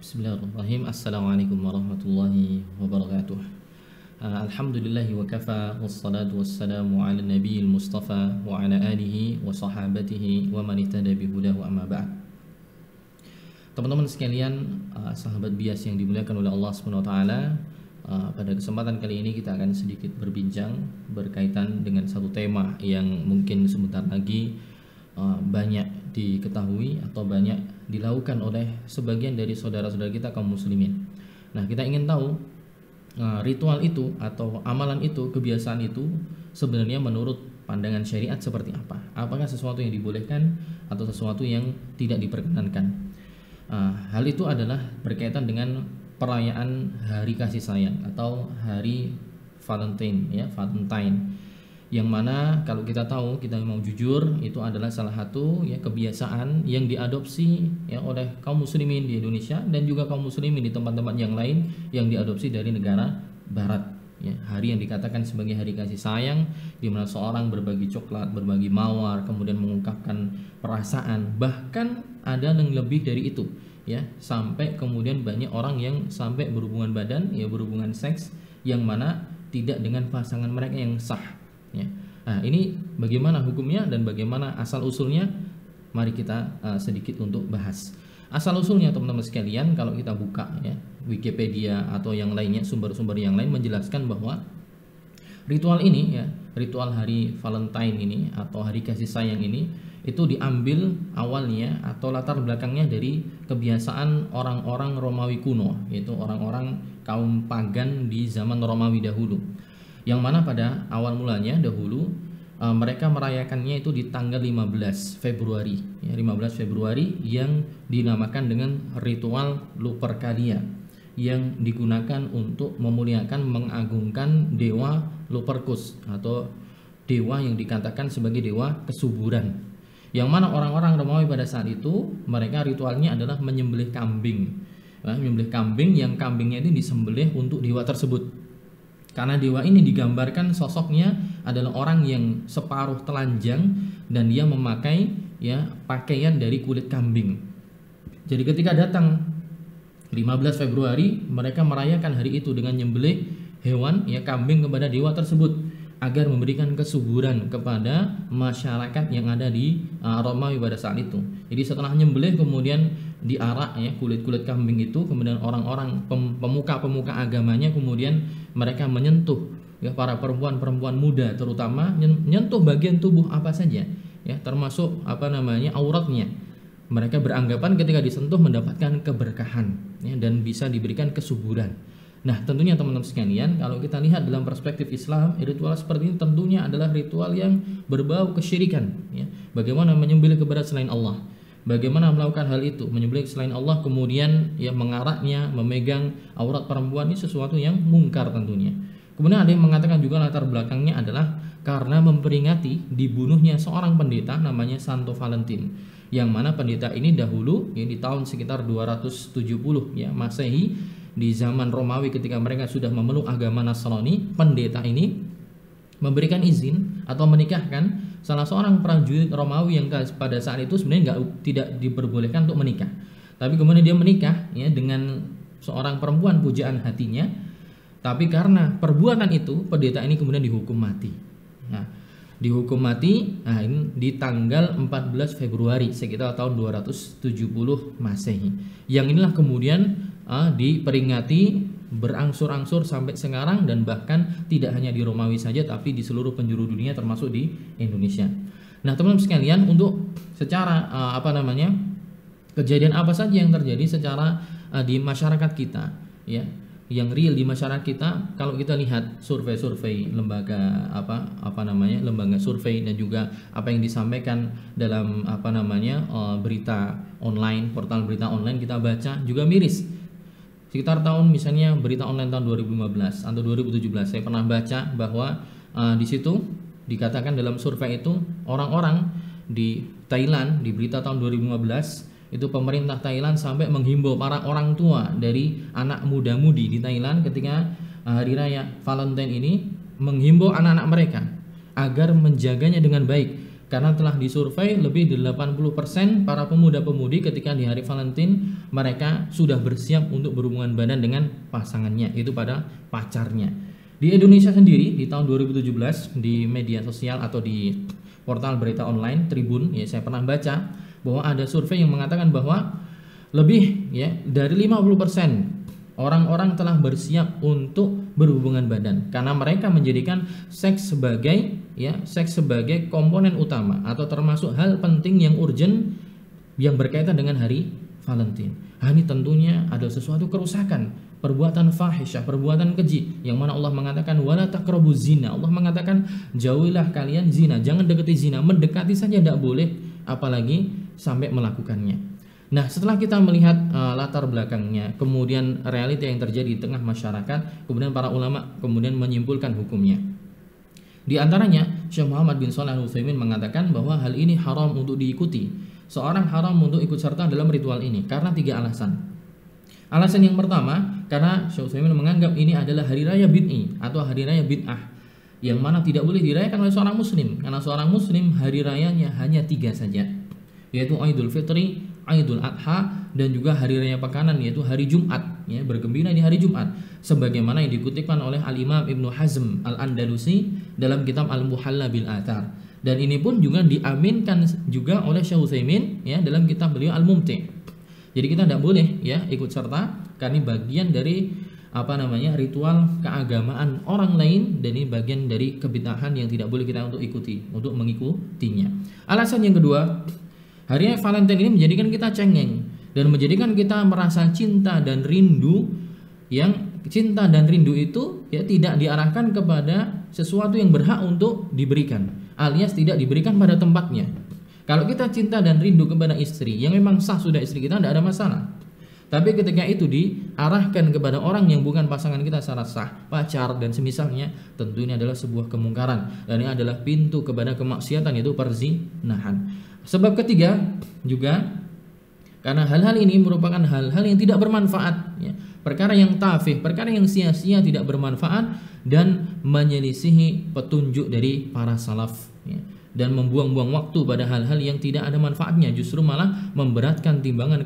Bismillahirrahmanirrahim. Assalamualaikum warahmatullahi wabarakatuh. Alhamdulillahi wa kafa, wassalatu wassalamu ala nabiyil mustafa wa ala alihi wa sahabatihi wa man ihtada bihudahu amma ba'd. Teman-teman sekalian, sahabat bias yang dimuliakan oleh Allah Subhanahu wa taala, pada kesempatan kali ini kita akan sedikit berbincang berkaitan dengan satu tema yang mungkin sebentar lagi banyak diketahui atau banyak dilakukan oleh sebagian dari saudara-saudara kita kaum muslimin. Nah, kita ingin tahu ritual itu atau amalan itu, kebiasaan itu sebenarnya menurut pandangan syariat seperti apa? Apakah sesuatu yang dibolehkan atau sesuatu yang tidak diperkenankan? Hal itu adalah berkaitan dengan perayaan hari kasih sayang atau hari Valentine, ya, Valentine. Yang mana kalau kita tahu, kita mau jujur, itu adalah salah satu ya kebiasaan yang diadopsi ya oleh kaum muslimin di Indonesia dan juga kaum muslimin di tempat-tempat yang lain yang diadopsi dari negara barat. Ya, hari yang dikatakan sebagai hari kasih sayang, di mana seorang berbagi coklat, berbagi mawar, kemudian mengungkapkan perasaan, bahkan ada yang lebih dari itu, ya, sampai kemudian banyak orang yang sampai berhubungan badan, ya, berhubungan seks yang mana tidak dengan pasangan mereka yang sah. Ya. Nah, ini bagaimana hukumnya dan bagaimana asal usulnya? Mari kita sedikit untuk bahas. Asal usulnya teman-teman sekalian, kalau kita buka ya Wikipedia atau yang lainnya, sumber-sumber yang lain menjelaskan bahwa ritual ini ya, ritual hari Valentine ini atau hari kasih sayang ini itu diambil awalnya atau latar belakangnya dari kebiasaan orang-orang Romawi kuno, yaitu orang-orang kaum pagan di zaman Romawi dahulu. Yang mana pada awal mulanya dahulu mereka merayakannya itu di tanggal 15 Februari ya, 15 Februari yang dinamakan dengan ritual Lupercalia yang digunakan untuk memuliakan, mengagungkan dewa Lupercus atau dewa yang dikatakan sebagai dewa kesuburan. Yang mana orang-orang Romawi pada saat itu mereka ritualnya adalah menyembelih kambing. Menyembelih kambing yang kambingnya itu disembelih untuk dewa tersebut. Karena dewa ini digambarkan sosoknya adalah orang yang separuh telanjang dan dia memakai ya pakaian dari kulit kambing. Jadi ketika datang 15 Februari mereka merayakan hari itu dengan nyembelih hewan ya kambing kepada dewa tersebut agar memberikan kesuburan kepada masyarakat yang ada di Romawi pada saat itu. Jadi setelah nyembelih kemudian diarak ya kulit-kulit kambing itu, kemudian orang-orang pemuka-pemuka agamanya kemudian mereka menyentuh ya para perempuan-perempuan muda, terutama menyentuh bagian tubuh apa saja ya, termasuk auratnya. Mereka beranggapan ketika disentuh mendapatkan keberkahan ya, dan bisa diberikan kesuburan. Nah, tentunya teman-teman sekalian, kalau kita lihat dalam perspektif Islam, ritual seperti ini tentunya adalah ritual yang berbau kesyirikan ya. Bagaimana menyembelih kepada selain Allah? Bagaimana melakukan hal itu, menyembelih selain Allah kemudian ya mengaraknya, memegang aurat perempuan, ini sesuatu yang mungkar tentunya. Kemudian ada yang mengatakan juga latar belakangnya adalah karena memperingati dibunuhnya seorang pendeta namanya Santo Valentin, yang mana pendeta ini dahulu ya di tahun sekitar 270 ya Masehi, di zaman Romawi ketika mereka sudah memeluk agama Nasrani, pendeta ini memberikan izin atau menikahkan salah seorang prajurit Romawi yang pada saat itu sebenarnya tidak diperbolehkan untuk menikah. Tapi kemudian dia menikah ya dengan seorang perempuan pujaan hatinya. Tapi karena perbuatan itu pendeta ini kemudian dihukum mati. Nah, dihukum mati ini di tanggal 14 Februari sekitar tahun 270 Masehi. Yang inilah kemudian diperingati berangsur-angsur sampai sekarang, dan bahkan tidak hanya di Romawi saja tapi di seluruh penjuru dunia termasuk di Indonesia. Nah, teman-teman sekalian, untuk secara kejadian apa saja yang terjadi secara di masyarakat kita ya, yang real di masyarakat kita, kalau kita lihat survei-survei lembaga lembaga survei dan juga apa yang disampaikan dalam berita online, portal berita online kita baca juga miris. Sekitar tahun misalnya berita online tahun 2015 atau 2017 saya pernah baca bahwa di situ dikatakan dalam survei itu orang-orang di Thailand, di berita tahun 2015 itu pemerintah Thailand sampai menghimbau para orang tua dari anak muda-mudi di Thailand ketika hari raya Valentine ini, menghimbau anak-anak mereka agar menjaganya dengan baik, Karena telah disurvei lebih dari 80% para pemuda-pemudi ketika di hari Valentine mereka sudah bersiap untuk berhubungan badan dengan pasangannya, itu pada pacarnya. Di Indonesia sendiri di tahun 2017 di media sosial atau di portal berita online Tribun ya, saya pernah baca bahwa ada survei yang mengatakan bahwa lebih ya dari 50% orang-orang telah bersiap untuk berhubungan badan karena mereka menjadikan seks sebagai komponen utama atau termasuk hal penting yang urgent yang berkaitan dengan hari Valentine. Ini tentunya ada sesuatu kerusakan, perbuatan fahisyah, perbuatan keji yang mana Allah mengatakan wala taqrabuz zina. Allah mengatakan jauhilah kalian zina, jangan dekati zina, mendekati saja tidak boleh apalagi sampai melakukannya. Nah, setelah kita melihat latar belakangnya, kemudian realita yang terjadi di tengah masyarakat, kemudian para ulama kemudian menyimpulkan hukumnya. Di antaranya, Syekh Muhammad bin Shalih Al-Utsaimin mengatakan bahwa hal ini haram untuk diikuti. Seorang haram untuk ikut serta dalam ritual ini karena 3 alasan. Alasan yang pertama, karena Syekh Utsaimin menganggap ini adalah hari raya bid'i atau hari raya bid'ah, yang mana tidak boleh dirayakan oleh seorang muslim, karena seorang muslim hari rayanya hanya 3 saja, yaitu Idul Fitri, Idul Adha, dan juga hari raya pekanan yaitu hari Jumat ya, bergembira di hari Jumat sebagaimana yang dikutipkan oleh Al-Imam Ibnu Hazm Al-Andalusi dalam kitab Al-Muhalla bil Athar, dan ini pun juga diaminkan juga oleh Syekh Utsaimin ya dalam kitab beliau Al-Mumti'. Jadi kita tidak boleh ya ikut serta karena bagian dari ritual keagamaan orang lain, dan ini bagian dari kebid'ahan yang tidak boleh kita untuk mengikutinya. Alasan yang kedua, hari Valentine ini menjadikan kita cengeng dan menjadikan kita merasa cinta dan rindu, yang cinta dan rindu itu ya tidak diarahkan kepada sesuatu yang berhak untuk diberikan, alias tidak diberikan pada tempatnya. Kalau kita cinta dan rindu kepada istri yang memang sah sudah istri kita, tidak ada masalah. Tapi ketika itu diarahkan kepada orang yang bukan pasangan kita secara sah, pacar dan semisalnya, tentu ini adalah sebuah kemungkaran dan ini adalah pintu kepada kemaksiatan, yaitu perzinahan. Sebab ketiga juga karena hal-hal ini merupakan hal-hal yang tidak bermanfaat ya. Perkara yang tafih, perkara yang sia-sia, tidak bermanfaat dan menyelisihi petunjuk dari para salaf ya. Dan membuang-buang waktu pada hal-hal yang tidak ada manfaatnya, justru malah memberatkan timbangan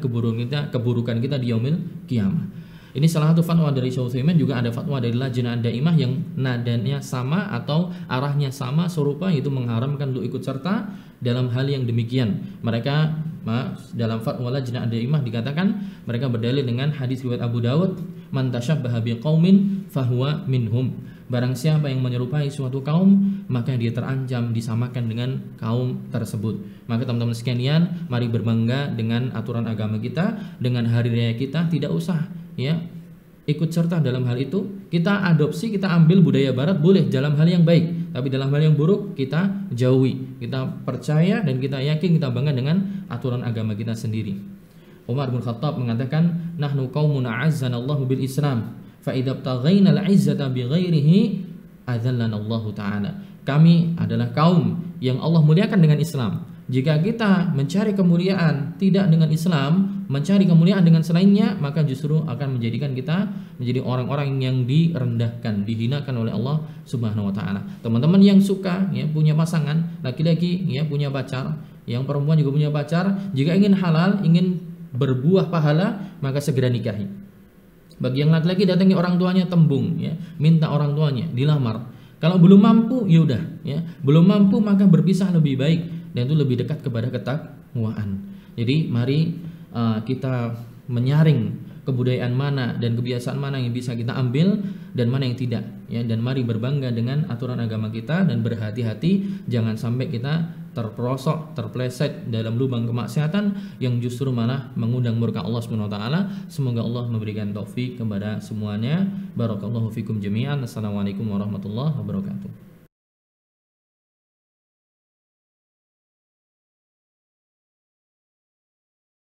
keburukan kita di yaumil qiyamah. Ini salah satu fatwa dari Syekh Utsaimin, juga ada fatwa dari Lajnah Daimah yang nadanya sama atau arahnya sama serupa, yaitu mengharamkan untuk ikut serta dalam hal yang demikian. Mereka dalam fatwa Lajnah Daimah dikatakan mereka berdalil dengan hadis riwayat Abu Dawud, man tasyabbaha biqaumin fahuwa minhum. Barang siapa yang menyerupai suatu kaum, maka dia terancam disamakan dengan kaum tersebut. Maka teman-teman sekalian, mari berbangga dengan aturan agama kita, dengan hari raya kita. Tidak usah ya ikut serta dalam hal itu. Kita adopsi, kita ambil budaya barat boleh dalam hal yang baik, tapi dalam hal yang buruk kita jauhi. Kita percaya dan kita yakin, kita bangga dengan aturan agama kita sendiri. Umar bin Khattab mengatakan, nahnu qaumun a'azzanallahu bil Islam, fa idza btaghaina al-'izzata bighairihi adzallana Allah taala. Kami adalah kaum yang Allah muliakan dengan Islam. Jika kita mencari kemuliaan tidak dengan Islam, mencari kemuliaan dengan selainnya, maka justru akan menjadikan kita menjadi orang-orang yang direndahkan, dihinakan oleh Allah Subhanahu wa taala. Teman-teman yang suka ya punya pasangan, laki-laki ya punya pacar, yang perempuan juga punya pacar, jika ingin halal, ingin berbuah pahala, maka segera nikahi. Bagi yang laki-laki, datangi orang tuanya tembung ya, minta orang tuanya dilamar. Kalau belum mampu ya udah ya, belum mampu maka berpisah lebih baik, dan itu lebih dekat kepada ketakwaan. Jadi mari kita menyaring kebudayaan mana dan kebiasaan mana yang bisa kita ambil dan mana yang tidak ya, dan mari berbangga dengan aturan agama kita dan berhati-hati jangan sampai kita terperosok, terpleset dalam lubang kemaksiatan yang justru malah mengundang murka Allah Subhanahu wa taala. Semoga Allah memberikan taufik kepada semuanya. Barakallahu fikum jami'an. Assalamualaikum warahmatullahi wabarakatuh.